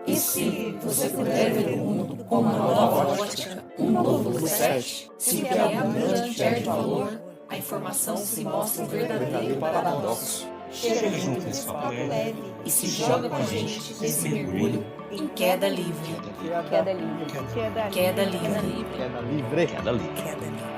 E se você puder ver o mundo com uma nova ótica, um novo reset, se o que é abundante perde valor, a informação se mostra um verdadeiro paradoxo. Chega junto nesse papo leve e se joga com a gente nesse mergulho em queda livre. Queda livre. Queda livre. Queda livre. Queda livre. Queda livre.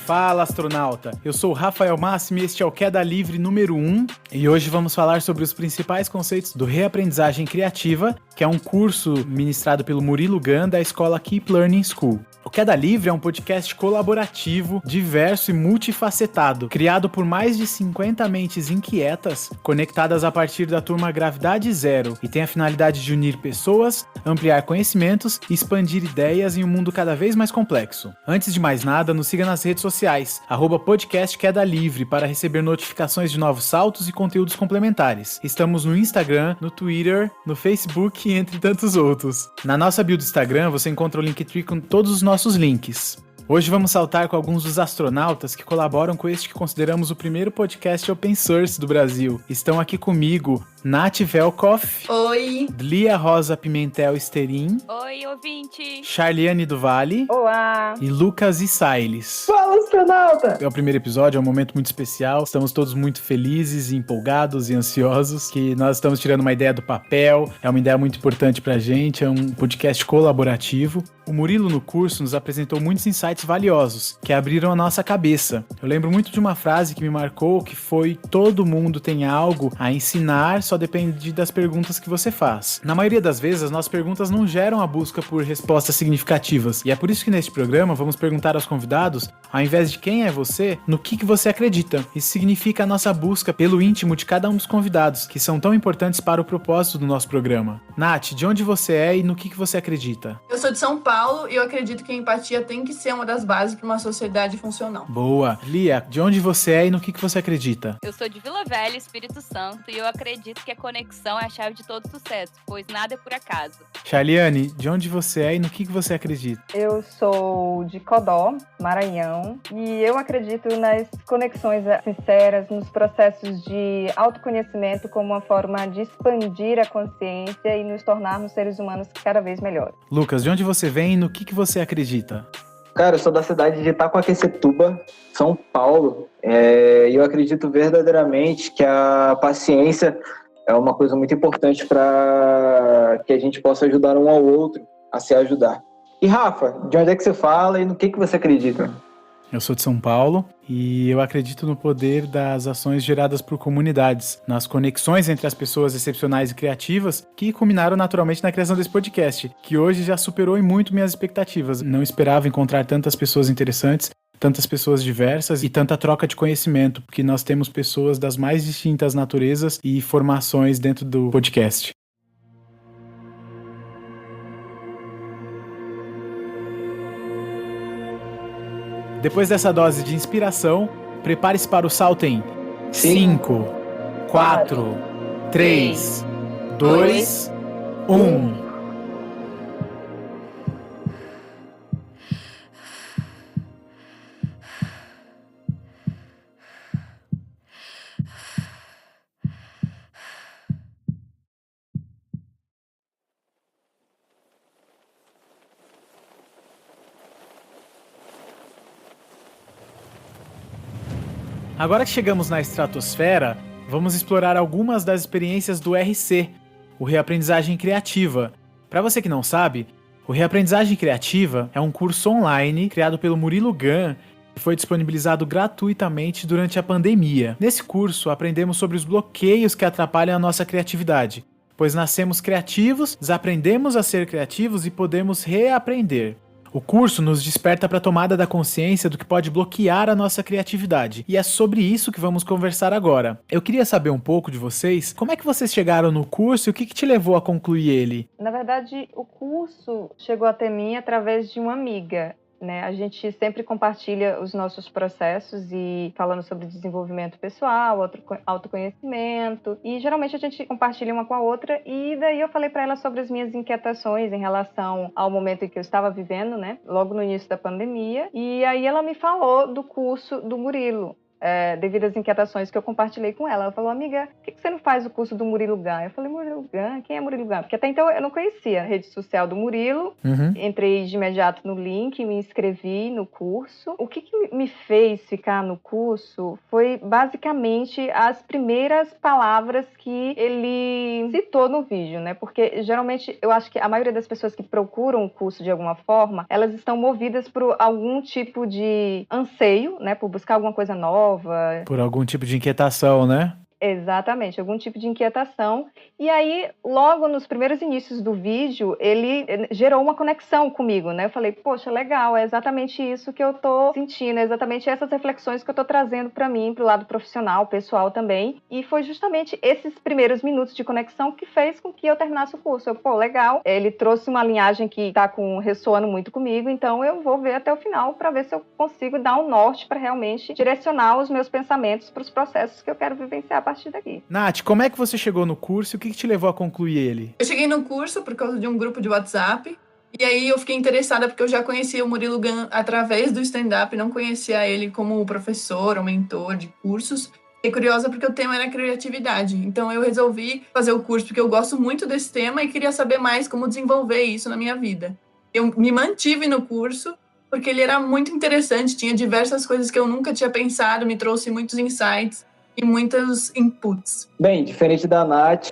Fala, astronauta! Eu sou o Rafael Massimo e este é o Queda Livre número 1 e hoje vamos falar sobre os principais conceitos do Reaprendizagem Criativa, que é um curso ministrado pelo Murilo Gun da escola Keep Learning School. O Queda Livre é um podcast colaborativo, diverso e multifacetado, criado por mais de 50 mentes inquietas, conectadas a partir da turma Gravidade Zero, e tem a finalidade de unir pessoas, ampliar conhecimentos e expandir ideias em um mundo cada vez mais complexo. Antes de mais nada, nos siga nas redes sociais, @podcast Queda Livre, para receber notificações de novos saltos e conteúdos complementares. Estamos no Instagram, no Twitter, no Facebook e entre tantos outros. Na nossa bio do Instagram, você encontra o Linktree com todos os nossos links. Hoje vamos saltar com alguns dos astronautas que colaboram com este que consideramos o primeiro podcast open source do Brasil. Estão aqui comigo Nath Velkoff. Oi! Lia Rosa Pimentel Esterim. Oi, ouvinte! Charliane do Vale. Olá! E Lucas Isailes. Fala, astronauta! É o primeiro episódio, é um momento muito especial. Estamos todos muito felizes, empolgados e ansiosos, que nós estamos tirando uma ideia do papel. É uma ideia muito importante pra gente, é um podcast colaborativo. O Murilo no curso nos apresentou muitos insights valiosos, que abriram a nossa cabeça. Eu lembro muito de uma frase que me marcou, que foi: todo mundo tem algo a ensinar, só depende das perguntas que você faz. Na maioria das vezes, as nossas perguntas não geram a busca por respostas significativas, e é por isso que neste programa vamos perguntar aos convidados, ao invés de quem é você, no que você acredita. Isso significa a nossa busca pelo íntimo de cada um dos convidados, que são tão importantes para o propósito do nosso programa. Nath, de onde você é e no que você acredita? Eu sou de São Paulo e eu acredito que a empatia tem que ser uma das bases para uma sociedade funcional. Boa! Lia, de onde você é e no que você acredita? Eu sou de Vila Velha, Espírito Santo, e eu acredito que a conexão é a chave de todo sucesso, pois nada é por acaso. Charliane, de onde você é e no que você acredita? Eu sou de Codó, Maranhão, e eu acredito nas conexões sinceras, nos processos de autoconhecimento como uma forma de expandir a consciência e nos tornarmos seres humanos cada vez melhores. Lucas, de onde você vem e no que você acredita? Cara, eu sou da cidade de Itacoaquecetuba, São Paulo, e eu acredito verdadeiramente que a paciência é uma coisa muito importante para que a gente possa ajudar um ao outro a se ajudar. E Rafa, de onde é que você fala e no que você acredita? Eu sou de São Paulo e eu acredito no poder das ações geradas por comunidades, nas conexões entre as pessoas excepcionais e criativas que culminaram naturalmente na criação desse podcast, que hoje já superou em muito minhas expectativas. Não esperava encontrar tantas pessoas interessantes, tantas pessoas diversas e tanta troca de conhecimento, porque nós temos pessoas das mais distintas naturezas e formações dentro do podcast. Depois dessa dose de inspiração, prepare-se para o salto em 5, 4, 3, 2, 1. Agora que chegamos na estratosfera, vamos explorar algumas das experiências do RC, o Reaprendizagem Criativa. Para você que não sabe, o Reaprendizagem Criativa é um curso online criado pelo Murilo Gun e foi disponibilizado gratuitamente durante a pandemia. Nesse curso, aprendemos sobre os bloqueios que atrapalham a nossa criatividade, pois nascemos criativos, desaprendemos a ser criativos e podemos reaprender. O curso nos desperta para a tomada da consciência do que pode bloquear a nossa criatividade. E é sobre isso que vamos conversar agora. Eu queria saber um pouco de vocês, como é que vocês chegaram no curso e o que te levou a concluir ele? Na verdade, o curso chegou até mim através de uma amiga. né? A gente sempre compartilha os nossos processos e falando sobre desenvolvimento pessoal, autoconhecimento, e geralmente a gente compartilha uma com a outra, e daí eu falei para ela sobre as minhas inquietações em relação ao momento em que eu estava vivendo, né? Logo no início da pandemia, e aí ela me falou do curso do Murilo. Devido às inquietações que eu compartilhei com ela. Ela falou, amiga, por que você não faz o curso do Murilo Gun? Eu falei, Murilo Gun? Quem é Murilo Gun? Porque até então eu não conhecia a rede social do Murilo. Entrei de imediato no link, me inscrevi no curso. O que me fez ficar no curso foi basicamente as primeiras palavras que ele citou no vídeo, né? Porque geralmente eu acho que a maioria das pessoas que procuram o curso de alguma forma, elas estão movidas por algum tipo de anseio, né? Por buscar alguma coisa nova. Por algum tipo de inquietação, né? Exatamente, algum tipo de inquietação. E aí, logo nos primeiros inícios do vídeo, ele gerou uma conexão comigo, né? Eu falei, poxa, legal, é exatamente isso que eu tô sentindo, é exatamente essas reflexões que eu tô trazendo para mim, pro lado profissional, pessoal também. E foi justamente esses primeiros minutos de conexão que fez com que eu terminasse o curso. Eu, legal, ele trouxe uma linhagem que tá ressoando muito comigo, então eu vou ver até o final para ver se eu consigo dar um norte para realmente direcionar os meus pensamentos para os processos que eu quero vivenciar a partir daqui. Nath, como é que você chegou no curso e o que te levou a concluir ele? Eu cheguei no curso por causa de um grupo de WhatsApp, e aí eu fiquei interessada porque eu já conhecia o Murilo Gun através do stand-up, não conhecia ele como professor ou mentor de cursos. Fiquei curiosa porque o tema era criatividade, então eu resolvi fazer o curso porque eu gosto muito desse tema e queria saber mais como desenvolver isso na minha vida. Eu me mantive no curso porque ele era muito interessante, tinha diversas coisas que eu nunca tinha pensado, me trouxe muitos insights e muitos inputs. Bem, diferente da Nath,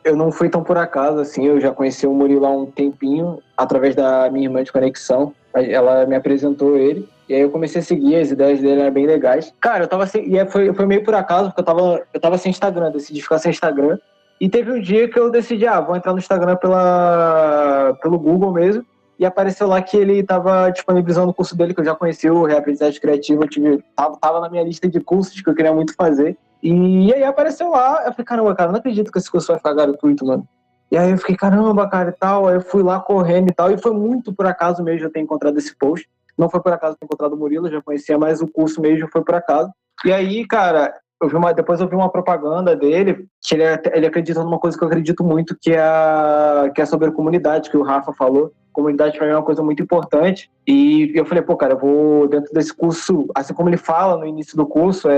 eu não fui tão por acaso, assim, eu já conheci o Murilo há um tempinho, através da minha irmã de conexão, ela me apresentou ele, e aí eu comecei a seguir, as ideias dele eram bem legais. Cara, eu tava foi meio por acaso, porque eu tava sem Instagram, decidi ficar sem Instagram, e teve um dia que eu decidi, vou entrar no Instagram pelo Google mesmo, e apareceu lá que ele estava disponibilizando o curso dele, que eu já conheci, o Reaprendizagem Criativa, tava na minha lista de cursos que eu queria muito fazer. E aí apareceu lá, eu falei, caramba, cara, não acredito que esse curso vai ficar gratuito, mano. E aí eu fiquei, caramba, cara, e tal, aí eu fui lá correndo e tal, e foi muito por acaso mesmo eu ter encontrado esse post. Não foi por acaso ter encontrado o Murilo, eu já conhecia, mas o curso mesmo foi por acaso. E aí, cara, depois eu vi uma propaganda dele, que ele acredita numa coisa que eu acredito muito, que é sobre a comunidade, que o Rafa falou. Comunidade para mim é uma coisa muito importante, e eu falei, cara, eu vou dentro desse curso, assim como ele fala no início do curso,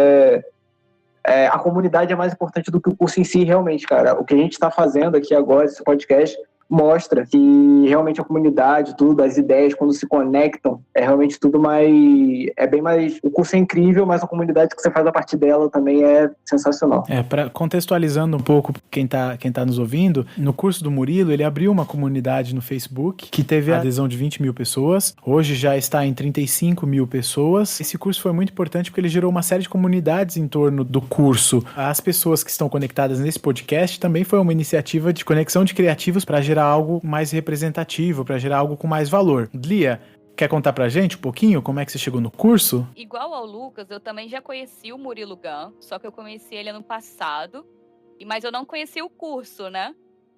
a comunidade é mais importante do que o curso em si, realmente, cara. O que a gente está fazendo aqui agora, esse podcast, mostra que realmente a comunidade, tudo, as ideias, quando se conectam, é realmente tudo bem mais... O curso é incrível, mas a comunidade que você faz a partir dela também é sensacional. Contextualizando um pouco quem tá nos ouvindo, no curso do Murilo, ele abriu uma comunidade no Facebook que teve a adesão de 20 mil pessoas, hoje já está em 35 mil pessoas. Esse curso foi muito importante porque ele gerou uma série de comunidades em torno do curso. As pessoas que estão conectadas nesse podcast também foi uma iniciativa de conexão de criativos para gerar algo mais representativo, para gerar algo com mais valor. Lia, quer contar pra gente um pouquinho como é que você chegou no curso? Igual ao Lucas, eu também já conheci o Murilo Gun, só que eu conheci ele ano passado, mas eu não conheci o curso, né?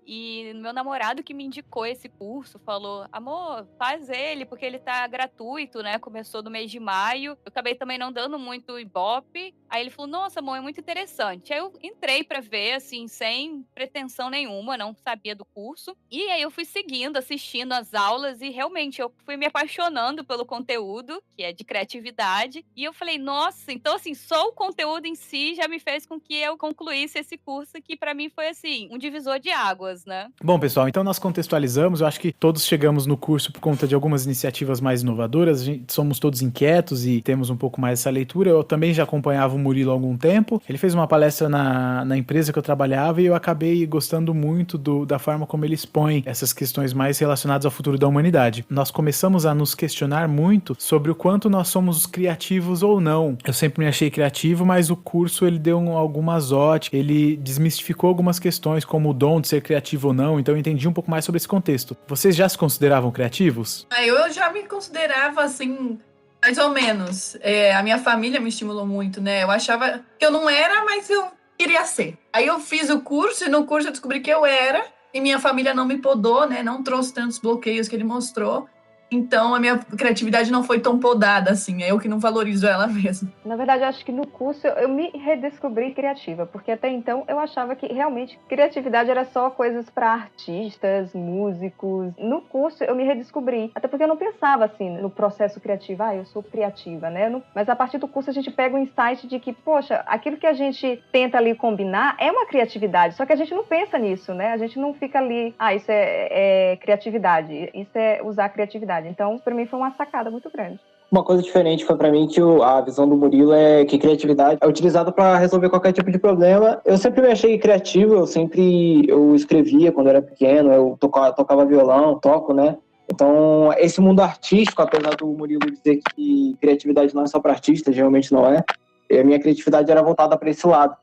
E meu namorado que me indicou esse curso falou, amor, faz ele, porque ele tá gratuito, né? Começou no mês de maio. Eu acabei também não dando muito ibope. Aí ele falou, nossa, amor, é muito interessante. Aí eu entrei pra ver, assim, sem pretensão nenhuma, não sabia do curso. E aí eu fui seguindo, assistindo as aulas e realmente eu fui me apaixonando pelo conteúdo, que é de criatividade. E eu falei, nossa, então assim, só o conteúdo em si já me fez com que eu concluísse esse curso, que pra mim foi, assim, um divisor de águas. Né? Bom, pessoal, então nós contextualizamos, eu acho que todos chegamos no curso por conta de algumas iniciativas mais inovadoras, somos todos inquietos e temos um pouco mais essa leitura. Eu também já acompanhava o Murilo há algum tempo, ele fez uma palestra na empresa que eu trabalhava e eu acabei gostando muito da forma como ele expõe essas questões mais relacionadas ao futuro da humanidade. Nós começamos a nos questionar muito sobre o quanto nós somos criativos ou não. Eu sempre me achei criativo, mas o curso ele deu algumas óticas, ele desmistificou algumas questões, como o dom de ser criativo ou não, então eu entendi um pouco mais sobre esse contexto. Vocês já se consideravam criativos? Eu já me considerava, assim, mais ou menos. A minha família me estimulou muito, né? Eu achava que eu não era, mas eu queria ser. Aí eu fiz o curso, e no curso eu descobri que eu era, e minha família não me podou, né? Não trouxe tantos bloqueios que ele mostrou. então a minha criatividade não foi tão podada, assim. É eu que não valorizo ela mesmo. Na verdade, eu acho que no curso eu me redescobri criativa, porque até então eu achava que realmente criatividade era só coisas para artistas, músicos. No curso eu me redescobri, até porque eu não pensava assim no processo criativo, eu sou criativa, né? Mas a partir do curso a gente pega um insight de que, poxa, aquilo que a gente tenta ali combinar é uma criatividade, só que a gente não pensa nisso, né? A gente não fica ali, isso é criatividade, isso é usar a criatividade. Então, para mim foi uma sacada muito grande. Uma coisa diferente foi pra mim que a visão do Murilo é que criatividade é utilizada para resolver qualquer tipo de problema. Eu sempre me achei criativo, eu escrevia quando eu era pequeno, eu tocava violão, toco, né? Então, esse mundo artístico, apesar do Murilo dizer que criatividade não é só para artistas, realmente não é, a minha criatividade era voltada para esse lado.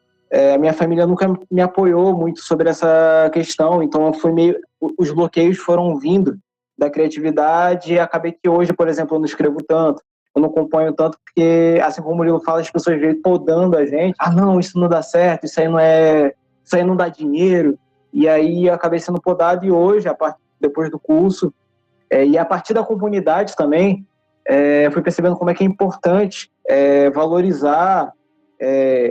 A minha família nunca me apoiou muito sobre essa questão, então os bloqueios foram vindo da criatividade, e acabei que hoje, por exemplo, eu não escrevo tanto, eu não componho tanto, porque, assim como o Murilo fala, as pessoas vêm podando a gente, não, isso não dá certo, isso aí não dá dinheiro, e aí eu acabei sendo podado, e hoje, depois do curso, e a partir da comunidade também, fui percebendo como é que é importante valorizar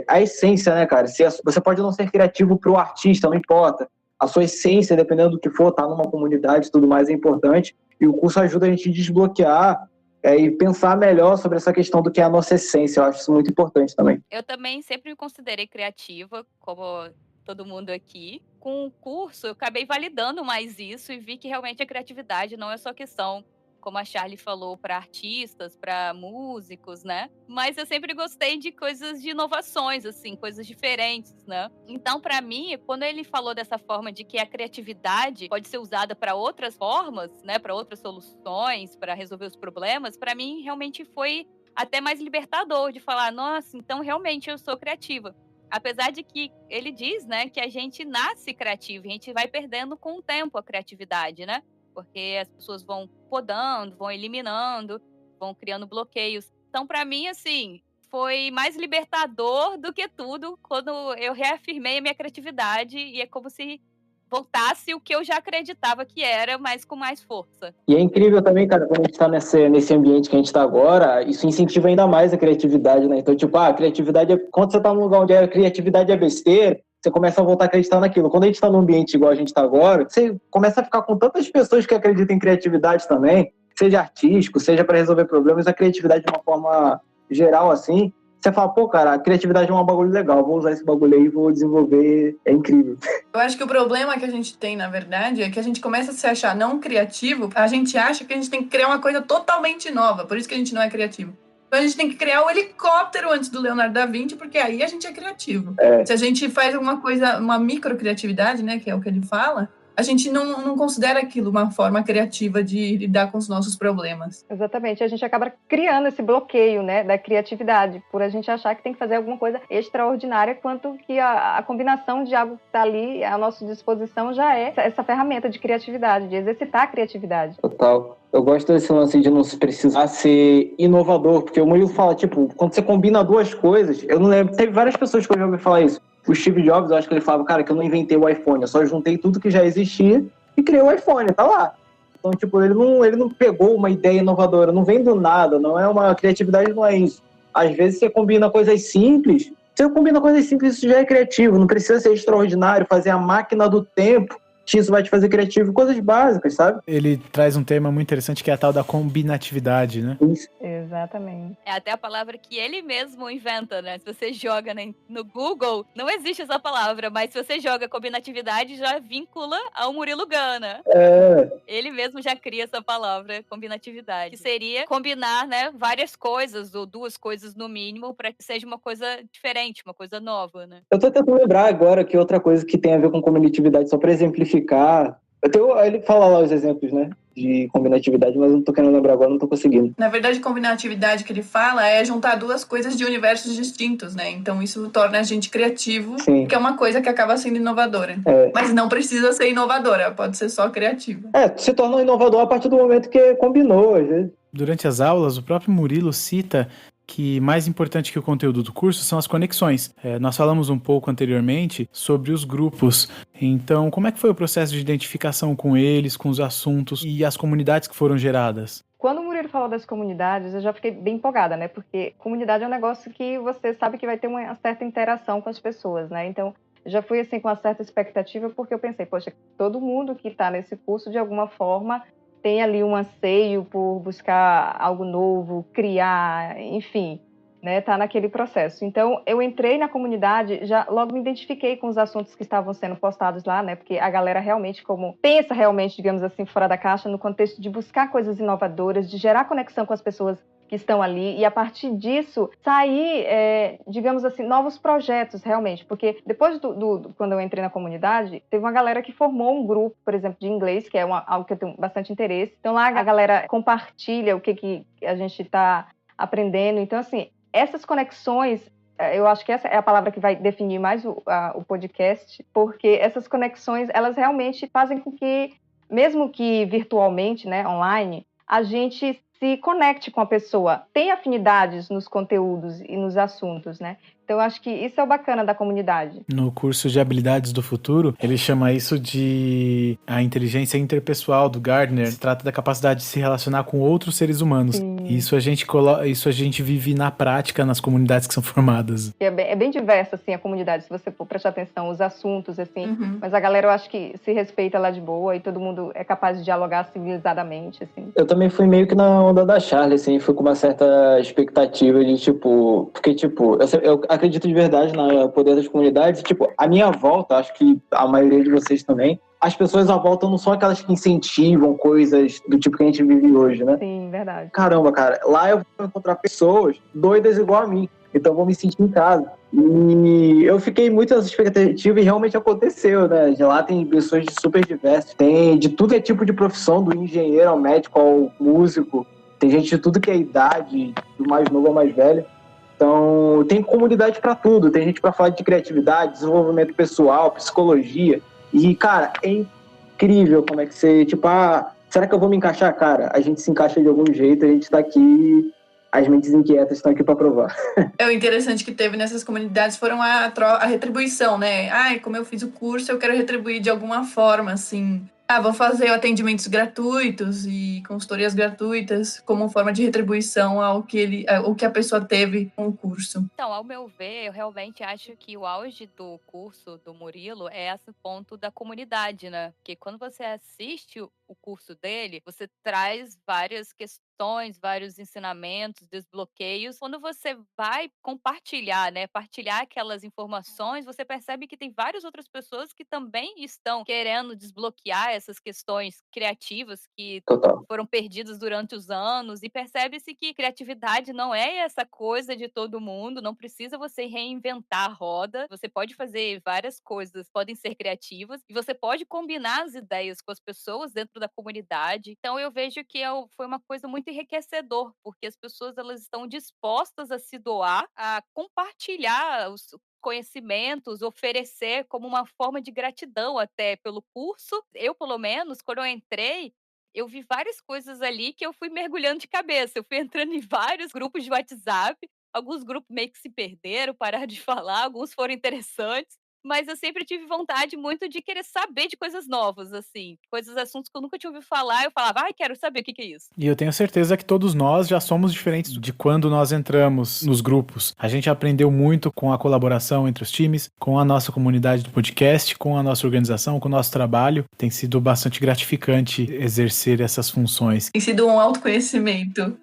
a essência, né, cara? Você pode não ser criativo para o artista, não importa, a sua essência, dependendo do que for, tá numa comunidade e tudo mais, é importante. E o curso ajuda a gente a desbloquear e pensar melhor sobre essa questão do que é a nossa essência. Eu acho isso muito importante também. Eu também sempre me considerei criativa, como todo mundo aqui. Com o curso, eu acabei validando mais isso e vi que realmente a criatividade não é só questão, como a Charlie falou, para artistas, para músicos, né? Mas eu sempre gostei de coisas de inovações, assim, coisas diferentes, né? Então, para mim, quando ele falou dessa forma de que a criatividade pode ser usada para outras formas, né? Para outras soluções, para resolver os problemas, para mim realmente foi até mais libertador de falar, nossa, então realmente eu sou criativa. Apesar de que ele diz, né, que a gente nasce criativo, a gente vai perdendo com o tempo a criatividade, né? Porque as pessoas vão podando, vão eliminando, vão criando bloqueios. Então, para mim, assim, foi mais libertador do que tudo quando eu reafirmei a minha criatividade e é como se voltasse o que eu já acreditava que era, mas com mais força. E é incrível também, cara, quando a gente tá nesse ambiente que a gente tá agora, isso incentiva ainda mais a criatividade, né? Então, tipo, a criatividade quando você tá num lugar onde a criatividade é besteira, você começa a voltar a acreditar naquilo. Quando a gente está num ambiente igual a gente está agora, você começa a ficar com tantas pessoas que acreditam em criatividade também, seja artístico, seja para resolver problemas, a criatividade de uma forma geral, assim, você fala, pô, cara, a criatividade é um bagulho legal, vou usar esse bagulho aí e vou desenvolver, é incrível. Eu acho que o problema que a gente tem, na verdade, é que a gente começa a se achar não criativo, a gente acha que a gente tem que criar uma coisa totalmente nova, por isso que a gente não é criativo. Então a gente tem que criar o helicóptero antes do Leonardo da Vinci, porque aí a gente é criativo. Se a gente faz alguma coisa, uma microcriatividade, né, que é o que ele fala, a gente não considera aquilo uma forma criativa de lidar com os nossos problemas. Exatamente, a gente acaba criando esse bloqueio, né, da criatividade, por a gente achar que tem que fazer alguma coisa extraordinária, quanto que a combinação de algo que está ali à nossa disposição já é essa ferramenta de criatividade, de exercitar a criatividade. Total. Eu gosto desse lance de não precisar ser inovador, porque o Murilo fala, tipo, quando você combina duas coisas, eu não lembro, teve várias pessoas que eu já ouvi falar isso. O Steve Jobs, eu acho que ele falava, cara, que eu não inventei o iPhone, eu só juntei tudo que já existia e criei o iPhone, tá lá. Então, tipo, ele não pegou uma ideia inovadora, não vem do nada, não é uma criatividade, não é isso. Às vezes você combina coisas simples, isso já é criativo, não precisa ser extraordinário, fazer a máquina do tempo, que isso vai te fazer criativo, coisas básicas, sabe? Ele traz um tema muito interessante que é a tal da combinatividade, né? Isso. Exatamente. É até a palavra que ele mesmo inventa, né? Se você joga no Google, não existe essa palavra, mas se você joga combinatividade, já vincula ao Murilo Gun, né? Ele mesmo já cria essa palavra, combinatividade, que seria combinar, né, várias coisas, ou duas coisas no mínimo, para que seja uma coisa diferente, uma coisa nova, né? Eu tô tentando lembrar agora que outra coisa que tem a ver com combinatividade, só para exemplificar. Ele fala lá os exemplos, né, de combinatividade, mas eu não tô querendo lembrar agora, não tô conseguindo. Na verdade, combinatividade que ele fala é juntar duas coisas de universos distintos, né? Então isso torna a gente criativo, Sim. que é uma coisa que acaba sendo inovadora. Mas não precisa ser inovadora, pode ser só criativa. Se torna inovador a partir do momento que combinou, às vezes. Durante as aulas, o próprio Murilo cita que mais importante que o conteúdo do curso são as conexões. Nós falamos um pouco anteriormente sobre os grupos. Então, como é que foi o processo de identificação com eles, com os assuntos e as comunidades que foram geradas? Quando o Murilo falou das comunidades, eu já fiquei bem empolgada, né? Porque comunidade é um negócio que você sabe que vai ter uma certa interação com as pessoas, né? Então, eu já fui assim com uma certa expectativa, porque eu pensei, poxa, todo mundo que está nesse curso, de alguma forma, tem ali um anseio por buscar algo novo, criar, enfim, né? Tá naquele processo. Então, eu entrei na comunidade, já logo me identifiquei com os assuntos que estavam sendo postados lá, né? Porque a galera realmente, como pensa realmente, digamos assim, fora da caixa, no contexto de buscar coisas inovadoras, de gerar conexão com as pessoas que estão ali, e a partir disso sair, digamos assim, novos projetos realmente, porque depois quando eu entrei na comunidade, teve uma galera que formou um grupo, por exemplo, de inglês, que é algo que eu tenho bastante interesse. Então lá a galera compartilha o que a gente está aprendendo. Então assim, essas conexões, eu acho que essa é a palavra que vai definir mais o podcast, porque essas conexões, elas realmente fazem com que, mesmo que virtualmente, né, online, a gente se conecte com a pessoa, tem afinidades nos conteúdos e nos assuntos, né? Então, eu acho que isso é o bacana da comunidade. No curso de Habilidades do Futuro, ele chama isso de a inteligência interpessoal do Gardner. Se trata da capacidade de se relacionar com outros seres humanos. Isso a gente vive na prática nas comunidades que são formadas. É bem diversa, assim, a comunidade, se você for prestar atenção, os assuntos, assim. Mas a galera, eu acho que se respeita lá de boa e todo mundo é capaz de dialogar civilizadamente, assim. Eu também fui meio que na onda da Charlie, assim, fui com uma certa expectativa de, tipo... Porque, tipo, eu acredito de verdade no poder das comunidades. Tipo, a minha volta, acho que a maioria de vocês também, as pessoas à volta não são aquelas que incentivam coisas do tipo que a gente vive hoje, né? Sim, verdade. Caramba, cara, lá eu vou encontrar pessoas doidas igual a mim, então eu vou me sentir em casa. E eu fiquei muito nessa expectativa e realmente aconteceu, né? De lá tem pessoas super diversas, tem de tudo é tipo de profissão, do engenheiro ao médico ao músico, tem gente de tudo que é idade, do mais novo ao mais velho. Então, tem comunidade para tudo. Tem gente para falar de criatividade, desenvolvimento pessoal, psicologia. E, cara, é incrível como é que você... Tipo, será que eu vou me encaixar? Cara, a gente se encaixa de algum jeito, a gente tá aqui... As mentes inquietas estão aqui para provar. O interessante que teve nessas comunidades foram a retribuição, né? Como eu fiz o curso, eu quero retribuir de alguma forma, assim... vou fazer atendimentos gratuitos e consultorias gratuitas como forma de retribuição ao que a pessoa teve com o curso. Então, ao meu ver, eu realmente acho que o auge do curso do Murilo é esse ponto da comunidade, né? Porque quando você assiste o curso dele, você traz várias questões, vários ensinamentos, desbloqueios. Quando você vai compartilhar, né? Partilhar aquelas informações, você percebe que tem várias outras pessoas que também estão querendo desbloquear essas questões criativas que foram perdidas durante os anos, e percebe-se que criatividade não é essa coisa de todo mundo, não precisa você reinventar a roda, você pode fazer várias coisas, podem ser criativas, e você pode combinar as ideias com as pessoas dentro da comunidade. Então eu vejo que foi uma coisa muito enriquecedor, porque as pessoas elas estão dispostas a se doar, a compartilhar os conhecimentos, oferecer como uma forma de gratidão até pelo curso. Eu, pelo menos, quando eu entrei, eu vi várias coisas ali que eu fui mergulhando de cabeça. Eu fui entrando em vários grupos de WhatsApp, alguns grupos meio que se perderam, pararam de falar, alguns foram interessantes, mas eu sempre tive vontade muito de querer saber de coisas novas, assim, assuntos que eu nunca tinha ouvido falar, eu falava, quero saber o que é isso. E eu tenho certeza que todos nós já somos diferentes de quando nós entramos nos grupos. A gente aprendeu muito com a colaboração entre os times, com a nossa comunidade do podcast, com a nossa organização, com o nosso trabalho. Tem sido bastante gratificante exercer essas funções. Tem sido um autoconhecimento.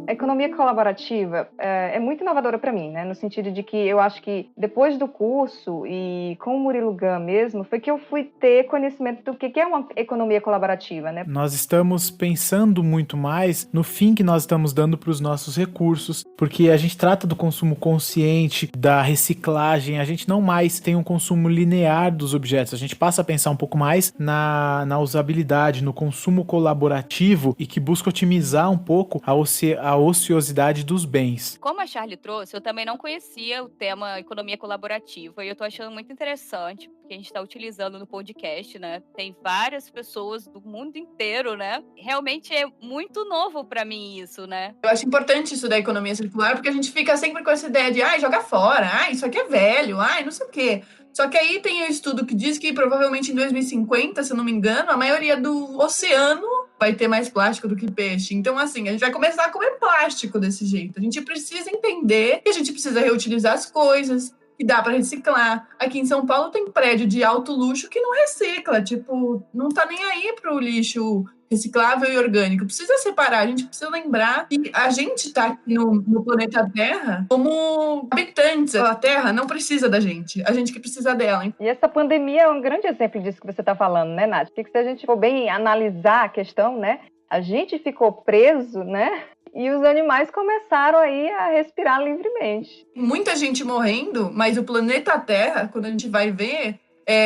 A economia colaborativa é muito inovadora para mim, né? No sentido de que eu acho que depois do curso e com o Murilo Gun mesmo, foi que eu fui ter conhecimento do que é uma economia colaborativa, né? Nós estamos pensando muito mais no fim que nós estamos dando para os nossos recursos, porque a gente trata do consumo consciente, da reciclagem, a gente não mais tem um consumo linear dos objetos, a gente passa a pensar um pouco mais na usabilidade, no consumo colaborativo e que busca otimizar um pouco a ociosidade ociosidade dos bens. Como a Charlie trouxe, eu também não conhecia o tema economia colaborativa e eu tô achando muito interessante, porque a gente está utilizando no podcast, né? Tem várias pessoas do mundo inteiro, né? Realmente é muito novo para mim isso, né? Eu acho importante isso da economia circular, porque a gente fica sempre com essa ideia de, joga fora, isso aqui é velho, não sei o quê. Só que aí tem um estudo que diz que provavelmente em 2050, se eu não me engano, a maioria do oceano vai ter mais plástico do que peixe. Então, assim, a gente vai começar a comer plástico desse jeito. A gente precisa entender que a gente precisa reutilizar as coisas, que dá para reciclar. Aqui em São Paulo tem prédio de alto luxo que não recicla, tipo, não tá nem aí pro lixo reciclável e orgânico. Precisa separar, a gente precisa lembrar que a gente tá aqui no planeta Terra como habitantes. A Terra não precisa da gente, a gente que precisa dela. E essa pandemia é um grande exemplo disso que você está falando, né, Nath? Porque se a gente for bem analisar a questão, né, a gente ficou preso, né, e os animais começaram aí a respirar livremente. Muita gente morrendo, mas o planeta Terra, quando a gente vai ver,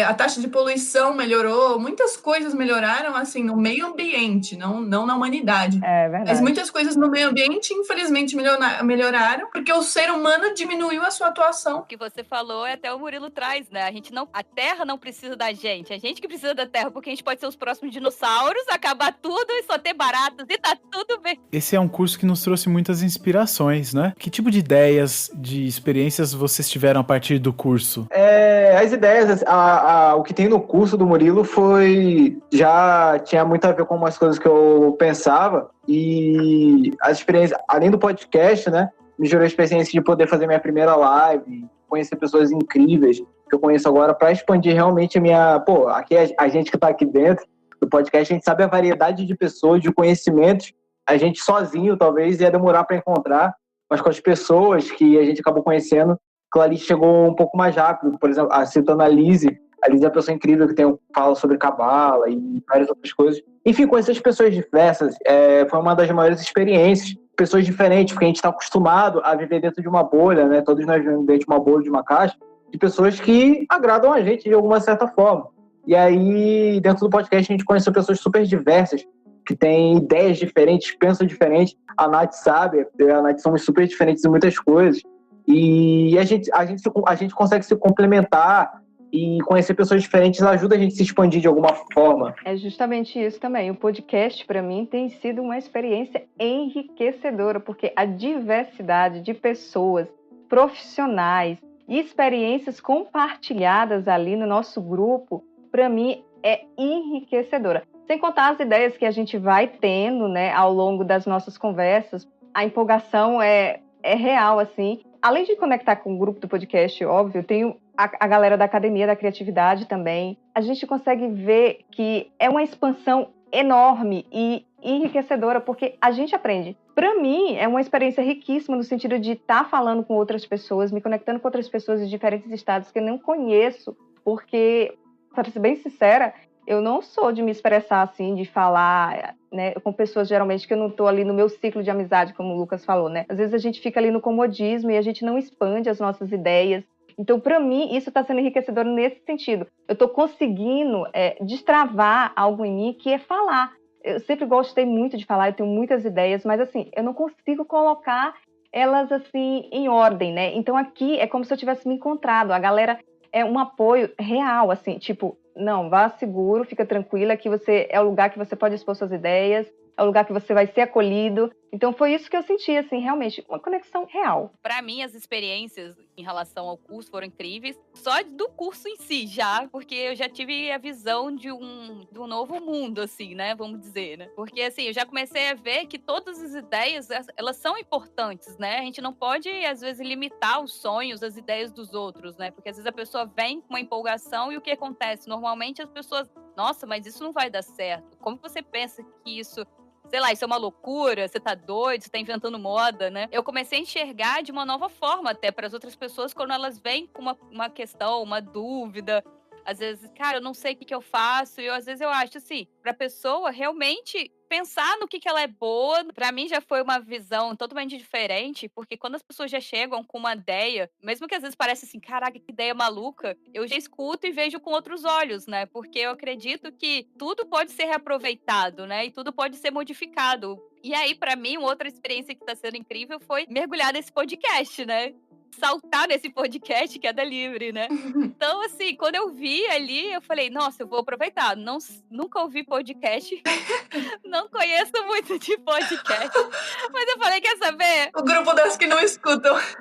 a taxa de poluição melhorou, muitas coisas melhoraram, assim, no meio ambiente, não na humanidade. É verdade. Mas muitas coisas no meio ambiente, infelizmente, melhoraram, porque o ser humano diminuiu a sua atuação. O que você falou é até o Murilo traz, né? A Terra não precisa da gente, a gente que precisa da Terra, porque a gente pode ser os próximos dinossauros, acabar tudo e só ter baratas e tá tudo bem. Esse é um curso que nos trouxe muitas inspirações, né? Que tipo de ideias, de experiências vocês tiveram a partir do curso? As ideias, o que tem no curso do Murilo já tinha muito a ver com umas coisas que eu pensava, e as experiências, além do podcast, né, me gerou a experiência de poder fazer minha primeira live, conhecer pessoas incríveis que eu conheço agora, para expandir realmente a minha... Aqui a gente que está aqui dentro do podcast, a gente sabe a variedade de pessoas, de conhecimentos, a gente sozinho talvez ia demorar para encontrar, mas com as pessoas que a gente acabou conhecendo, Clarice chegou um pouco mais rápido. Por exemplo, citando a Lizzie é uma pessoa incrível que fala sobre cabala e várias outras coisas. Enfim, conhecer as pessoas diversas foi uma das maiores experiências. Pessoas diferentes, porque a gente está acostumado a viver dentro de uma bolha, né? Todos nós vivemos dentro de uma bolha, de uma caixa, de pessoas que agradam a gente de alguma certa forma. E aí, dentro do podcast, a gente conheceu pessoas super diversas, que têm ideias diferentes, pensam diferentes. A Nath sabe, eu e a Nath somos super diferentes em muitas coisas. E a gente consegue se complementar, e conhecer pessoas diferentes ajuda a gente a se expandir de alguma forma. É justamente isso também. O podcast, para mim, tem sido uma experiência enriquecedora, porque a diversidade de pessoas, profissionais e experiências compartilhadas ali no nosso grupo, para mim, é enriquecedora. Sem contar as ideias que a gente vai tendo, né, ao longo das nossas conversas. A empolgação é real, assim. Além de conectar com o grupo do podcast, óbvio, tenho a galera da Academia da Criatividade também. A gente consegue ver que é uma expansão enorme e enriquecedora, porque a gente aprende. Para mim, é uma experiência riquíssima no sentido de estar falando com outras pessoas, me conectando com outras pessoas de diferentes estados que eu não conheço, porque, para ser bem sincera, eu não sou de me expressar assim, de falar, né, com pessoas geralmente que eu não estou ali no meu ciclo de amizade, como o Lucas falou, né? Às vezes a gente fica ali no comodismo e a gente não expande as nossas ideias. Então, para mim, isso está sendo enriquecedor nesse sentido. Eu estou conseguindo destravar algo em mim que é falar. Eu sempre gostei muito de falar, eu tenho muitas ideias, mas assim, eu não consigo colocar elas assim em ordem, né? Então aqui é como se eu tivesse me encontrado. A galera é um apoio real, assim, tipo, não, vá seguro, fica tranquila, que você é o lugar que você pode expor suas ideias, é o lugar que você vai ser acolhido. Então foi isso que eu senti, assim, realmente, uma conexão real. Para mim, as experiências em relação ao curso foram incríveis. Só do curso em si, já, porque eu já tive a visão de um novo mundo, assim, né? Vamos dizer, né? Porque, assim, eu já comecei a ver que todas as ideias, elas são importantes, né? A gente não pode, às vezes, limitar os sonhos, as ideias dos outros, né? Porque, às vezes, a pessoa vem com uma empolgação e o que acontece? Normalmente, as pessoas, nossa, mas isso não vai dar certo. Como você pensa que isso... Sei lá, isso é uma loucura, você tá doido, você tá inventando moda, né? Eu comecei a enxergar de uma nova forma até para as outras pessoas quando elas vêm com uma questão, uma dúvida. Às vezes, cara, eu não sei o que eu faço. E às vezes eu acho assim, pra pessoa realmente pensar no que ela é boa. Pra mim já foi uma visão totalmente diferente, porque quando as pessoas já chegam com uma ideia, mesmo que às vezes pareça assim, caraca, que ideia maluca, eu já escuto e vejo com outros olhos, né? Porque eu acredito que tudo pode ser reaproveitado, né? E tudo pode ser modificado. E aí, pra mim, uma outra experiência que tá sendo incrível foi mergulhar nesse podcast, né? Saltar nesse podcast que é da Livre, né? Então, assim, quando eu vi ali, eu falei, nossa, eu vou aproveitar. Nunca ouvi podcast, não conheço muito de podcast, mas eu falei, quer saber? O grupo das que não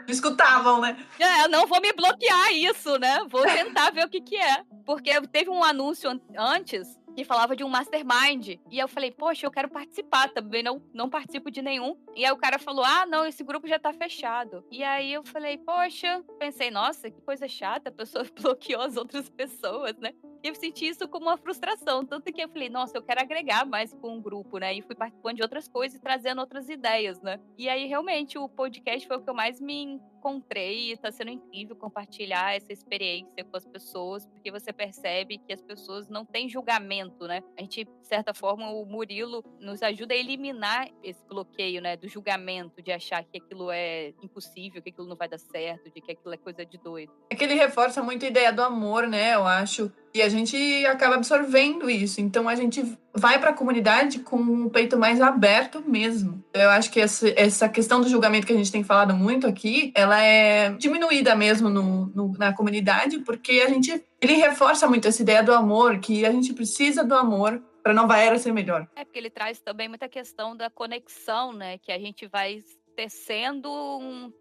escutavam, né? Eu não vou me bloquear isso, né? Vou tentar ver o que é. Porque teve um anúncio antes que falava de um mastermind. E eu falei, poxa, eu quero participar também, não participo de nenhum. E aí o cara falou, não, esse grupo já tá fechado. E aí eu falei, poxa, pensei, nossa, que coisa chata, a pessoa bloqueou as outras pessoas, né? E eu senti isso como uma frustração. Tanto que eu falei, nossa, eu quero agregar mais com um grupo, né? E fui participando de outras coisas e trazendo outras ideias, né? E aí, realmente, o podcast foi o que eu mais me encontrei e tá sendo incrível compartilhar essa experiência com as pessoas, porque você percebe que as pessoas não têm julgamento, né? A gente, de certa forma, o Murilo nos ajuda a eliminar esse bloqueio, né? Do julgamento, de achar que aquilo é impossível, que aquilo não vai dar certo, de que aquilo é coisa de doido. É que ele reforça muito a ideia do amor, né? Eu acho. E a gente acaba absorvendo isso. Então a gente vai para a comunidade com o peito mais aberto mesmo. Eu acho que essa questão do julgamento que a gente tem falado muito aqui, ela é diminuída mesmo na comunidade, porque ele reforça muito essa ideia do amor, que a gente precisa do amor para Nova Era ser melhor. É porque ele traz também muita questão da conexão, né? Que a gente vai tecendo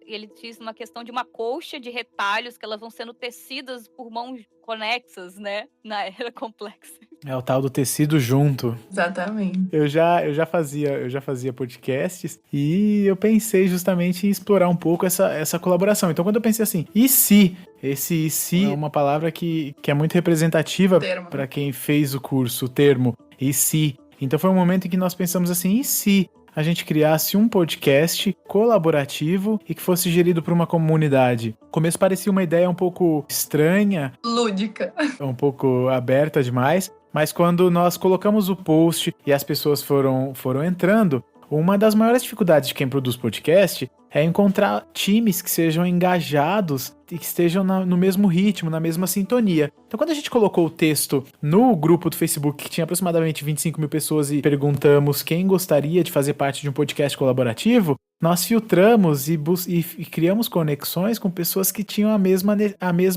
ele diz uma questão de uma colcha de retalhos que elas vão sendo tecidas por mãos conexas, né? Na era complexa. É o tal do tecido junto. Exatamente. Eu já fazia podcasts e eu pensei justamente em explorar um pouco essa colaboração. Então, quando eu pensei assim, e se? Esse "e se" é uma palavra que é muito representativa para quem fez o curso, o termo "e se". Então, foi um momento em que nós pensamos assim, e se a gente criasse um podcast colaborativo e que fosse gerido por uma comunidade? No começo parecia uma ideia um pouco estranha, lúdica, um pouco aberta demais, mas quando nós colocamos o post e as pessoas foram entrando, uma das maiores dificuldades de quem produz podcast é encontrar times que sejam engajados e que estejam no mesmo ritmo, na mesma sintonia. Então, quando a gente colocou o texto no grupo do Facebook, que tinha aproximadamente 25 mil pessoas, e perguntamos quem gostaria de fazer parte de um podcast colaborativo, nós filtramos e criamos conexões com pessoas que tinham a mesma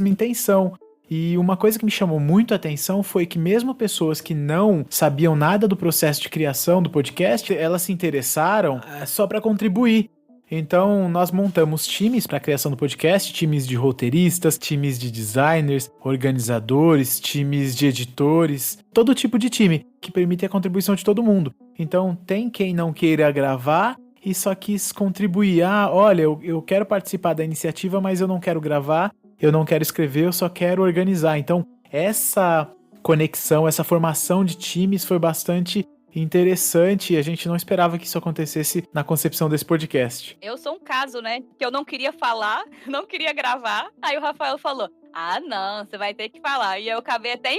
intenção. E uma coisa que me chamou muito a atenção foi que mesmo pessoas que não sabiam nada do processo de criação do podcast, elas se interessaram só para contribuir. Então, nós montamos times para a criação do podcast, times de roteiristas, times de designers, organizadores, times de editores, todo tipo de time que permite a contribuição de todo mundo. Então, tem quem não queira gravar e só quis contribuir. Olha, eu quero participar da iniciativa, mas eu não quero gravar, eu não quero escrever, eu só quero organizar. Então, essa conexão, essa formação de times foi bastante interessante e a gente não esperava que isso acontecesse na concepção desse podcast. Eu sou um caso, né, que eu não queria falar, não queria gravar, aí o Rafael falou, não, você vai ter que falar, e eu acabei até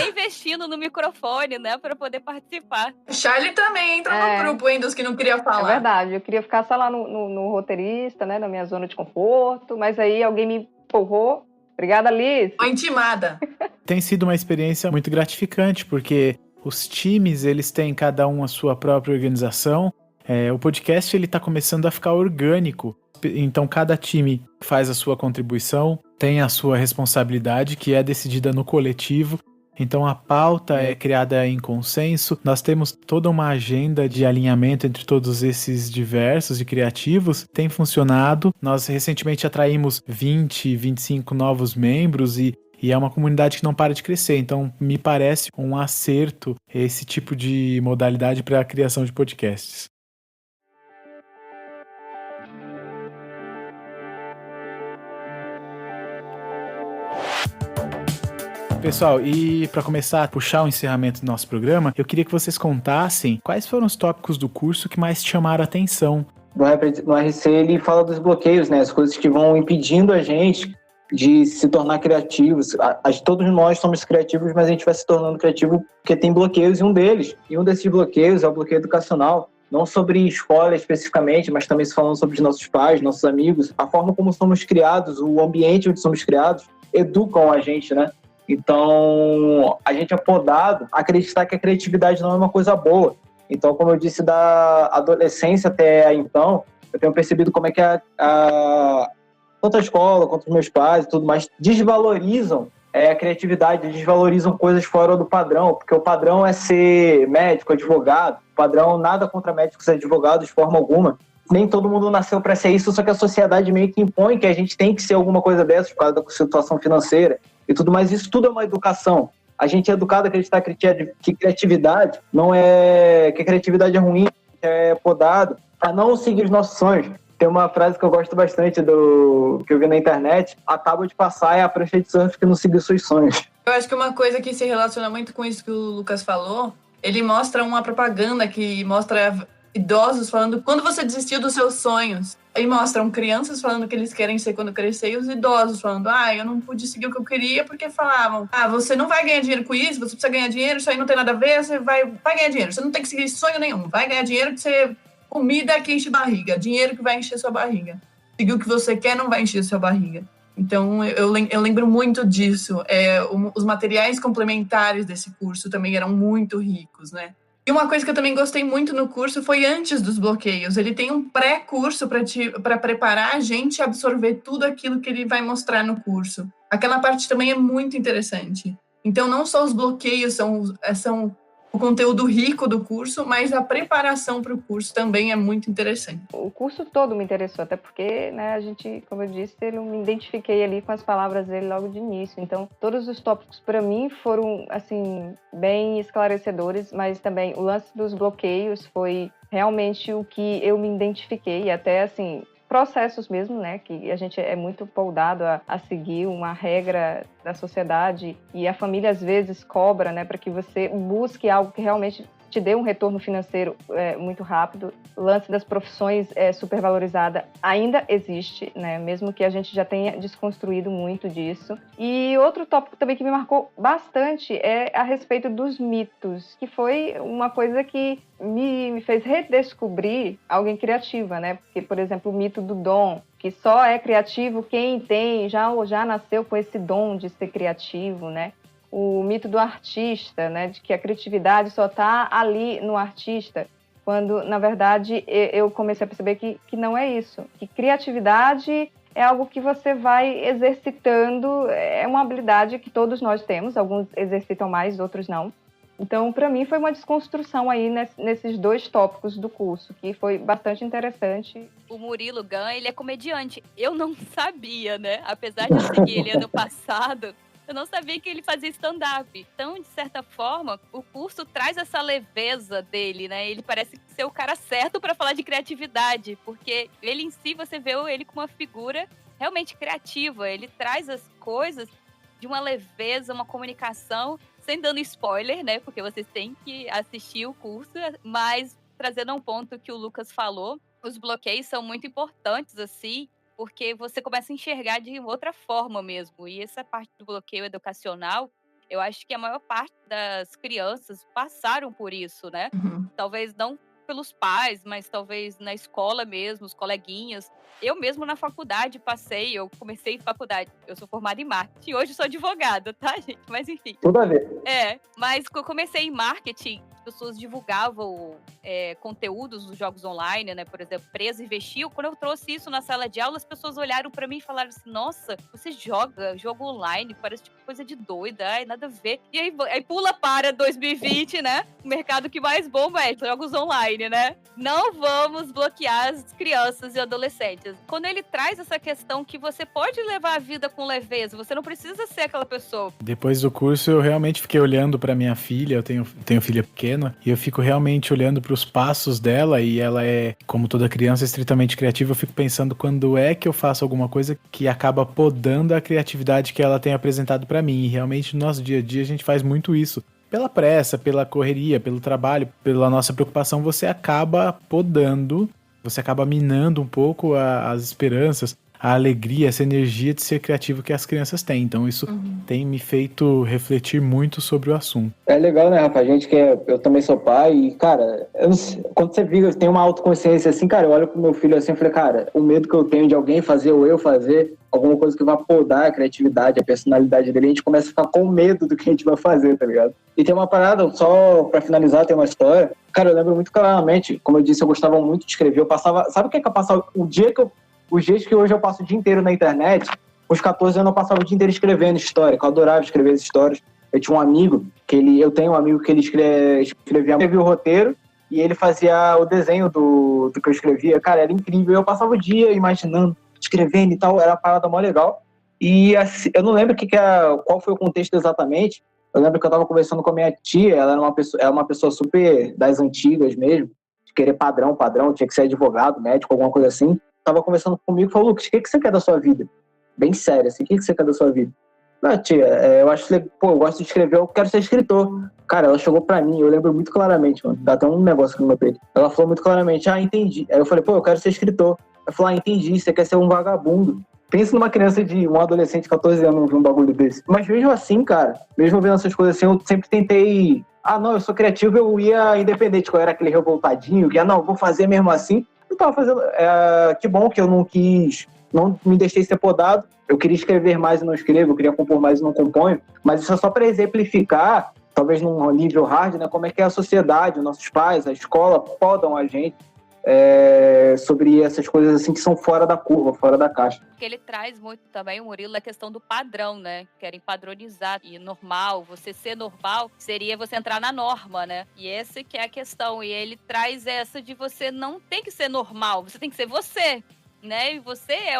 investindo no microfone, né, para poder participar. Charlie também entra no grupo, dos que não queria falar. É verdade, eu queria ficar só lá no roteirista, né, na minha zona de conforto, mas aí alguém me empurrou. Obrigada, Liz. Foi intimada. Tem sido uma experiência muito gratificante, porque os times, eles têm cada um a sua própria organização. O podcast, ele tá começando a ficar orgânico. Então, cada time faz a sua contribuição, tem a sua responsabilidade, que é decidida no coletivo. Então, a pauta é criada em consenso. Nós temos toda uma agenda de alinhamento entre todos esses diversos e criativos. Tem funcionado. Nós recentemente atraímos 20, 25 novos membros e é uma comunidade que não para de crescer. Então, me parece um acerto esse tipo de modalidade para a criação de podcasts. Pessoal, e para começar a puxar o encerramento do nosso programa, eu queria que vocês contassem quais foram os tópicos do curso que mais te chamaram a atenção. No RC ele fala dos bloqueios, né? As coisas que vão impedindo a gente de se tornar criativos. Todos nós somos criativos, mas a gente vai se tornando criativo porque tem bloqueios, e um desses bloqueios é o bloqueio educacional, não sobre escola especificamente, mas também falando sobre os nossos pais, nossos amigos, a forma como somos criados, o ambiente onde somos criados, educam a gente, né? Então, a gente é podado a acreditar que a criatividade não é uma coisa boa. Então, como eu disse, da adolescência até então, eu tenho percebido como é que tanto a escola quanto os meus pais e tudo mais desvalorizam a criatividade, desvalorizam coisas fora do padrão, porque o padrão é ser médico, advogado, o padrão nada contra médicos e advogados de forma alguma. Nem todo mundo nasceu para ser isso, só que a sociedade meio que impõe que a gente tem que ser alguma coisa dessa por causa da situação financeira e tudo mais. Isso tudo é uma educação. A gente é educado a acreditar que criatividade não é... que a criatividade é ruim, que é podado, a não seguir os nossos sonhos. Tem uma frase que eu gosto bastante que eu vi na internet: a tábua de passar é a prancha de surf que não seguiu seus sonhos. Eu acho que uma coisa que se relaciona muito com isso que o Lucas falou, ele mostra uma propaganda que mostra idosos falando quando você desistiu dos seus sonhos. Aí mostram crianças falando que eles querem ser quando crescer e os idosos falando, eu não pude seguir o que eu queria porque falavam, você não vai ganhar dinheiro com isso, você precisa ganhar dinheiro, isso aí não tem nada a ver, você vai ganhar dinheiro, você não tem que seguir sonho nenhum, vai ganhar dinheiro que você... Comida que enche barriga, dinheiro que vai encher sua barriga. Seguir o que você quer não vai encher sua barriga. Então, eu lembro muito disso. Os materiais complementares desse curso também eram muito ricos, né? E uma coisa que eu também gostei muito no curso foi antes dos bloqueios. Ele tem um pré-curso para preparar a gente a absorver tudo aquilo que ele vai mostrar no curso. Aquela parte também é muito interessante. Então, não só os bloqueios são o conteúdo rico do curso, mas a preparação para o curso também é muito interessante. O curso todo me interessou, até porque, né, a gente, como eu disse, eu me identifiquei ali com as palavras dele logo de início. Então, todos os tópicos para mim foram, assim, bem esclarecedores, mas também o lance dos bloqueios foi realmente o que eu me identifiquei, e até, assim, processos mesmo, né, que a gente é muito poldado a seguir uma regra da sociedade e a família às vezes cobra, né, para que você busque algo que realmente te dê um retorno financeiro muito rápido. O lance das profissões supervalorizada ainda existe, né, mesmo que a gente já tenha desconstruído muito disso. E outro tópico também que me marcou bastante é a respeito dos mitos, que foi uma coisa que me fez redescobrir alguém criativa, né? Porque, por exemplo, o mito do dom, que só é criativo quem tem, já nasceu com esse dom de ser criativo, né? O mito do artista, né? De que a criatividade só está ali no artista, quando, na verdade, eu comecei a perceber que não é isso. Que criatividade é algo que você vai exercitando, é uma habilidade que todos nós temos, alguns exercitam mais, outros não. Então, para mim, foi uma desconstrução aí nesses dois tópicos do curso, que foi bastante interessante. O Murilo Gun, ele é comediante. Eu não sabia, né? Apesar de eu seguir ele ano passado, eu não sabia que ele fazia stand-up. Então, de certa forma, o curso traz essa leveza dele, né? Ele parece ser o cara certo para falar de criatividade, porque ele em si, você vê ele como uma figura realmente criativa. Ele traz as coisas de uma leveza, uma comunicação, sem dando spoiler, né? Porque vocês têm que assistir o curso, mas trazendo a um ponto que o Lucas falou, os bloqueios são muito importantes, assim, porque você começa a enxergar de outra forma mesmo. E essa parte do bloqueio educacional, eu acho que a maior parte das crianças passaram por isso, né? Uhum. Talvez não pelos pais, mas talvez na escola mesmo, os coleguinhas. Eu mesmo na faculdade eu comecei faculdade, eu sou formada em marketing, hoje sou advogada, tá, gente? Mas enfim. Tudo a ver. Mas eu comecei em marketing, as pessoas divulgavam conteúdos dos jogos online, né? Por exemplo, Presa Investiu. Quando eu trouxe isso na sala de aula, as pessoas olharam pra mim e falaram assim, nossa, você joga jogo online, parece tipo coisa de doida, nada a ver. E aí pula para 2020, né? O mercado que mais bomba é jogos online, né? Não vamos bloquear as crianças e adolescentes. Quando ele traz essa questão que você pode levar a vida com leveza, você não precisa ser aquela pessoa. Depois do curso, eu realmente fiquei olhando pra minha filha, eu tenho filha pequena, e eu fico realmente olhando pros passos dela, e ela é, como toda criança, estritamente criativa. Eu fico pensando quando é que eu faço alguma coisa que acaba podando a criatividade que ela tem apresentado pra mim. E realmente, no nosso dia a dia, a gente faz muito isso. Pela pressa, pela correria, pelo trabalho, pela nossa preocupação, você acaba podando, você acaba minando um pouco as esperanças, a alegria, essa energia de ser criativo que as crianças têm. Então isso tem me feito refletir muito sobre o assunto. É legal, né, Rafa? Eu também sou pai e, cara, eu não sei, quando você vive, tem uma autoconsciência assim, cara, eu olho pro meu filho assim e falei, cara, o medo que eu tenho de alguém fazer ou eu fazer alguma coisa que vai podar a criatividade, a personalidade dele, a gente começa a ficar com medo do que a gente vai fazer, tá ligado? E tem uma parada, só pra finalizar, tem uma história, cara, eu lembro muito claramente, como eu disse, eu gostava muito de escrever, eu passava, sabe o que eu passava, os dias que hoje eu passo o dia inteiro na internet, com os 14 anos eu passava o dia inteiro escrevendo história, que eu adorava escrever as histórias. Eu tinha um amigo, eu tenho um amigo que ele escrevia o roteiro e ele fazia o desenho do que eu escrevia. Cara, era incrível. Eu passava o dia imaginando, escrevendo e tal, era uma parada mó legal. E assim, eu não lembro qual foi o contexto exatamente. Eu lembro que eu tava conversando com a minha tia, ela era uma pessoa super das antigas mesmo, de querer padrão, tinha que ser advogado, médico, alguma coisa assim. Tava conversando comigo e falou, Lucas, o que você quer da sua vida? Bem sério, assim, o que você quer da sua vida? Não, tia, eu acho que, eu gosto de escrever, eu quero ser escritor. Cara, ela chegou pra mim, eu lembro muito claramente, mano, dá até um negócio aqui no meu peito. Ela falou muito claramente, entendi. Aí eu falei, eu quero ser escritor. Ela falou, entendi, você quer ser um vagabundo. Pensa numa criança um adolescente de 14 anos ver um bagulho desse. Mas mesmo assim, cara, mesmo vendo essas coisas assim, eu sempre tentei... não, eu sou criativo, eu ia independente, eu era aquele revoltadinho, que não, vou fazer mesmo assim. Eu tava fazendo... que bom que eu não me deixei ser podado. Eu queria escrever mais e não escrevo, eu queria compor mais e não componho, mas isso é só para exemplificar, talvez num nível hard, né, como é que é a sociedade, os nossos pais, a escola podam a gente sobre essas coisas assim que são fora da curva, fora da caixa. Porque ele traz muito também, o Murilo, a questão do padrão, né? Querem padronizar. E normal, você ser normal, seria você entrar na norma, né? E essa que é a questão. E ele traz essa de você não tem que ser normal, você tem que ser você, né? E você é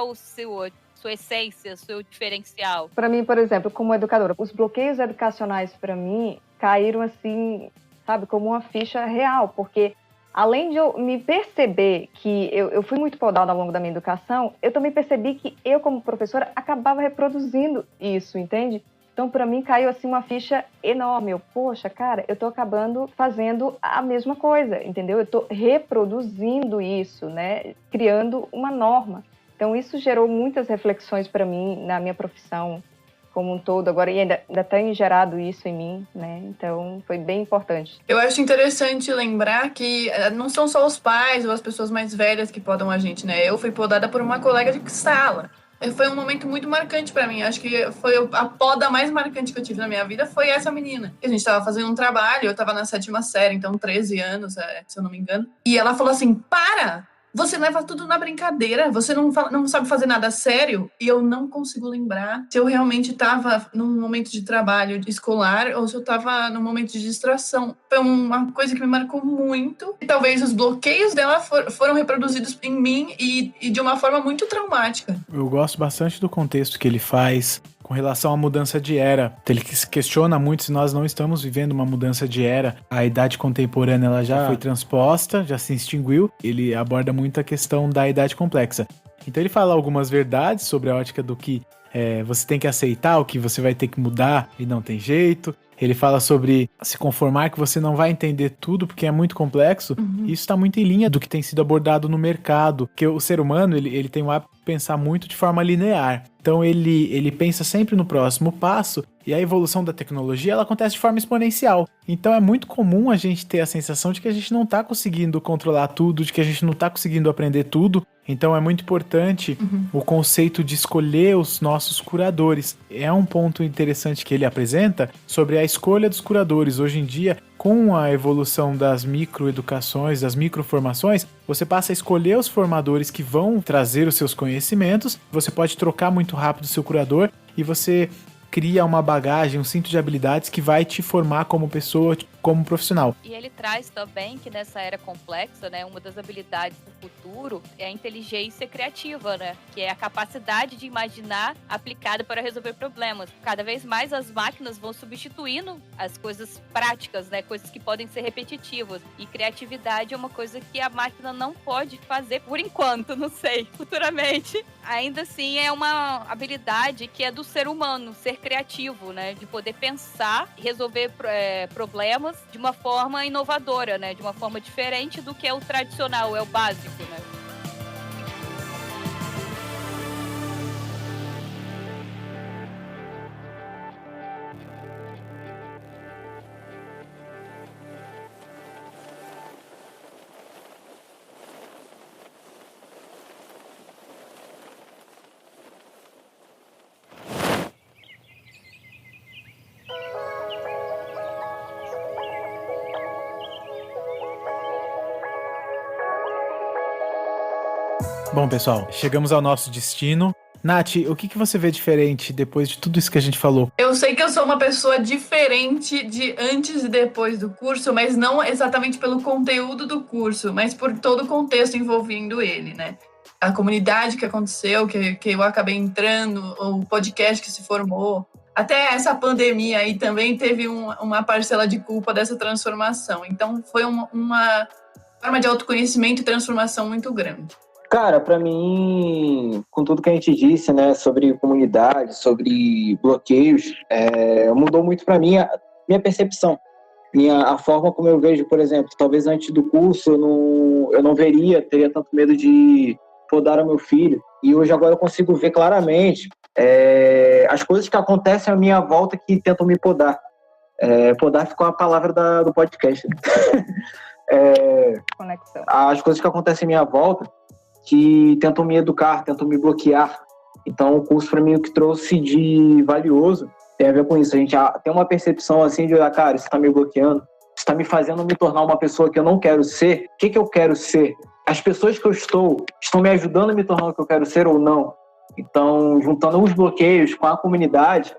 sua essência, seu diferencial. Para mim, por exemplo, como educadora, os bloqueios educacionais para mim caíram assim, sabe, como uma ficha real, porque além de eu me perceber que eu fui muito podada ao longo da minha educação, eu também percebi que eu, como professora, acabava reproduzindo isso, entende? Então, para mim, caiu assim uma ficha enorme. Poxa, cara, eu tô acabando fazendo a mesma coisa, entendeu? Eu tô reproduzindo isso, né? Criando uma norma. Então, isso gerou muitas reflexões para mim na minha profissão como um todo. Agora, e ainda tem gerado isso em mim, né? Então, foi bem importante. Eu acho interessante lembrar que não são só os pais ou as pessoas mais velhas que podam a gente, né? Eu fui podada por uma colega de sala. Foi um momento muito marcante pra mim. Acho que foi a poda mais marcante que eu tive na minha vida foi essa menina. A gente tava fazendo um trabalho, eu tava na 7ª série, então 13 anos, se eu não me engano. E ela falou assim, para! Você leva tudo na brincadeira, você não sabe fazer nada sério. E eu não consigo lembrar se eu realmente estava num momento de trabalho escolar ou se eu estava num momento de distração. Foi uma coisa que me marcou muito. E talvez os bloqueios dela foram reproduzidos em mim e de uma forma muito traumática. Eu gosto bastante do contexto que ele faz com relação à mudança de era. Ele questiona muito se nós não estamos vivendo uma mudança de era. A idade contemporânea ela já foi transposta, já se extinguiu. Ele aborda muito a questão da idade complexa. Então ele fala algumas verdades sobre a ótica do que você tem que aceitar, o que você vai ter que mudar e não tem jeito. Ele fala sobre se conformar que você não vai entender tudo porque é muito complexo. E isso está muito em linha do que tem sido abordado no mercado. Porque o ser humano, ele tem o hábito de pensar muito de forma linear. Então ele pensa sempre no próximo passo e a evolução da tecnologia ela acontece de forma exponencial. Então é muito comum a gente ter a sensação de que a gente não está conseguindo controlar tudo, de que a gente não está conseguindo aprender tudo. Então é muito importante o conceito de escolher os nossos curadores. É um ponto interessante que ele apresenta sobre a escolha dos curadores. Hoje em dia, com a evolução das microeducações, das microformações, você passa a escolher os formadores que vão trazer os seus conhecimentos. Você pode trocar muito rápido o seu curador e você cria uma bagagem, um cinto de habilidades que vai te formar como pessoa, como profissional. E ele traz também que nessa era complexa, né, uma das habilidades do futuro é a inteligência criativa, né, que é a capacidade de imaginar aplicada para resolver problemas. Cada vez mais as máquinas vão substituindo as coisas práticas, né, coisas que podem ser repetitivas. E criatividade é uma coisa que a máquina não pode fazer por enquanto, não sei, futuramente. Ainda assim é uma habilidade que é do ser humano, ser criativo, né, de poder pensar e resolver problemas de uma forma inovadora, né? De uma forma diferente do que é o tradicional, é o básico, né? Bom, pessoal, chegamos ao nosso destino. Nath, o que você vê diferente depois de tudo isso que a gente falou? Eu sei que eu sou uma pessoa diferente de antes e depois do curso, mas não exatamente pelo conteúdo do curso, mas por todo o contexto envolvendo ele, né? A comunidade que aconteceu, que eu acabei entrando, o podcast que se formou, até essa pandemia aí também teve uma parcela de culpa dessa transformação. Então, foi uma forma de autoconhecimento e transformação muito grande. Cara, para mim, com tudo que a gente disse, né, sobre comunidade, sobre bloqueios, mudou muito para mim a minha percepção, a forma como eu vejo, por exemplo, talvez antes do curso eu não teria tanto medo de podar o meu filho, e hoje agora eu consigo ver claramente as coisas que acontecem à minha volta que tentam me podar. Podar ficou a palavra do podcast. Conexão. As coisas que acontecem à minha volta que tentam me educar, tentam me bloquear. Então, o curso, para mim, o que trouxe de valioso tem a ver com isso. A gente tem uma percepção assim de, cara, isso está me bloqueando, isso está me fazendo me tornar uma pessoa que eu não quero ser. O que eu quero ser? As pessoas que eu estão me ajudando a me tornar o que eu quero ser ou não? Então, juntando os bloqueios com a comunidade,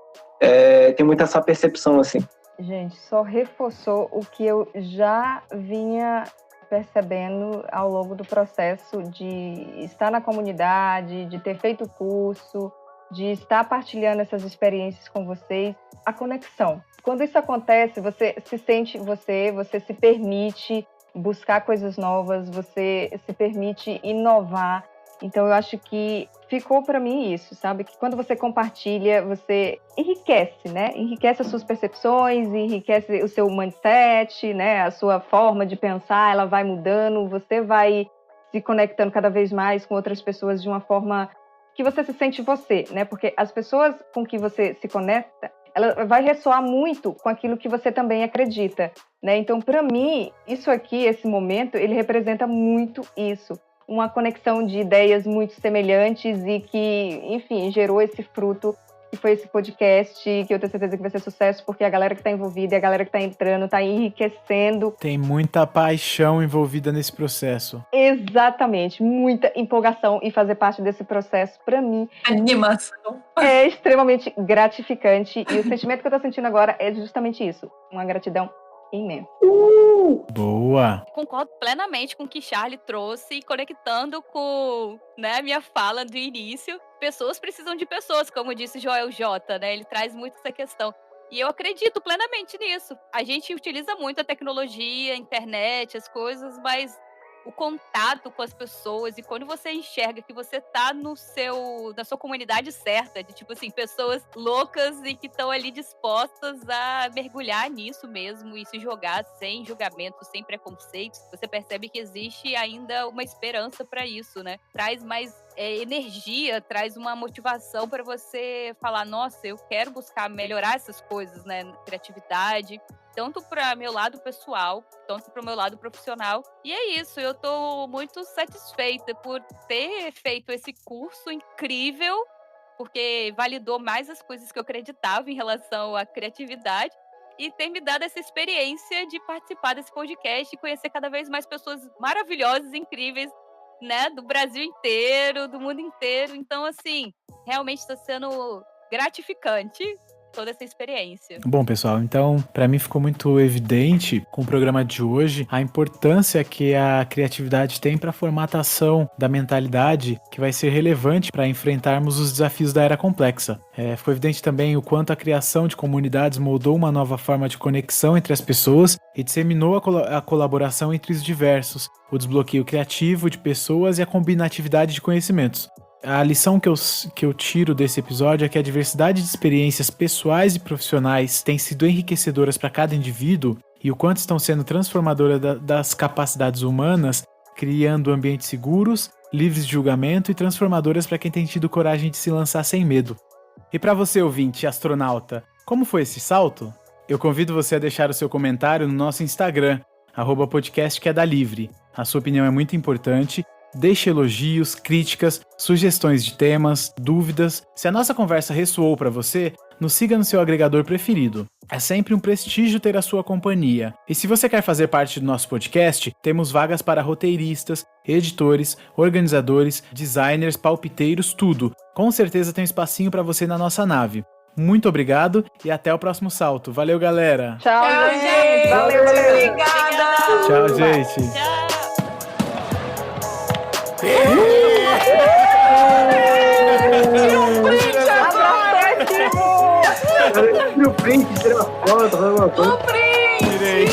tem muito essa percepção, assim. Gente, só reforçou o que eu já vinha percebendo ao longo do processo de estar na comunidade, de ter feito o curso, de estar partilhando essas experiências com vocês, a conexão. Quando isso acontece, você se sente você se permite buscar coisas novas, você se permite inovar. Então, eu acho que ficou para mim isso, sabe? Que quando você compartilha, você enriquece, né? Enriquece as suas percepções, enriquece o seu mindset, né? A sua forma de pensar, ela vai mudando, você vai se conectando cada vez mais com outras pessoas de uma forma que você se sente você, né? Porque as pessoas com que você se conecta, ela vai ressoar muito com aquilo que você também acredita, né? Então, para mim, isso aqui, esse momento, ele representa muito isso. Uma conexão de ideias muito semelhantes e que, enfim, gerou esse fruto que foi esse podcast, que eu tenho certeza que vai ser sucesso, porque a galera que está envolvida e a galera que está entrando está enriquecendo. Tem muita paixão envolvida nesse processo. Exatamente, muita empolgação em fazer parte desse processo, para mim. Animação. É extremamente gratificante e o sentimento que eu estou sentindo agora é justamente isso, uma gratidão imensa. Boa! Concordo plenamente com o que Charlie trouxe, conectando com, né, a minha fala do início. Pessoas precisam de pessoas, como disse Joel J, né? Ele traz muito essa questão. E eu acredito plenamente nisso. A gente utiliza muito a tecnologia, a internet, as coisas, mas o contato com as pessoas e quando você enxerga que você tá na sua comunidade certa, de tipo assim, pessoas loucas e que estão ali dispostas a mergulhar nisso mesmo e se jogar sem julgamento, sem preconceitos, você percebe que existe ainda uma esperança para isso, né? Traz mais energia, traz uma motivação para você falar, nossa, eu quero buscar melhorar essas coisas, né? Criatividade, tanto para meu lado pessoal, tanto para o meu lado profissional. E é isso, eu tô muito satisfeita por ter feito esse curso incrível, porque validou mais as coisas que eu acreditava em relação à criatividade e ter me dado essa experiência de participar desse podcast e conhecer cada vez mais pessoas maravilhosas, incríveis, né, do Brasil inteiro, do mundo inteiro. Então, assim, realmente está sendo gratificante toda essa experiência. Bom, pessoal, então, para mim ficou muito evidente com o programa de hoje a importância que a criatividade tem para a formatação da mentalidade, que vai ser relevante para enfrentarmos os desafios da era complexa. Ficou evidente também o quanto a criação de comunidades moldou uma nova forma de conexão entre as pessoas e disseminou a colaboração entre os diversos, o desbloqueio criativo de pessoas e a combinatividade de conhecimentos. A lição que eu tiro desse episódio é que a diversidade de experiências pessoais e profissionais tem sido enriquecedoras para cada indivíduo e o quanto estão sendo transformadoras das capacidades humanas, criando ambientes seguros, livres de julgamento e transformadoras para quem tem tido coragem de se lançar sem medo. E para você, ouvinte, astronauta, como foi esse salto? Eu convido você a deixar o seu comentário no nosso Instagram, @podcastquedalivre. A sua opinião é muito importante Deixe elogios, críticas, sugestões de temas, dúvidas. Se a nossa conversa ressoou para você, nos siga no seu agregador preferido. É sempre um prestígio ter a sua companhia. E se você quer fazer parte do nosso podcast, temos vagas para roteiristas, editores, organizadores, designers, palpiteiros, tudo. Com certeza tem um espacinho para você na nossa nave. Muito obrigado e até o próximo salto. Valeu, galera! Tchau, gente! Valeu! Obrigada! Tchau, gente! Tchau! Tira o print, tira a foto, faz alguma coisa. O print! Tirei!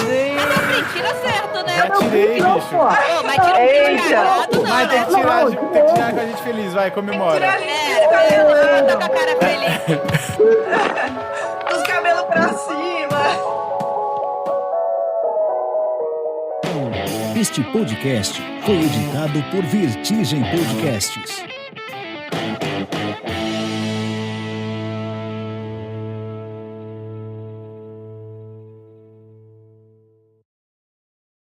Tira certo, né? Já tirei, bicho! Ô, mas tira um Eita. print cagado, não, Mas tem né? que tirar com a gente feliz, vai, comemora! Tá com a cara feliz. Os cabelos pra cima! Este podcast foi editado por Vertigem Podcasts.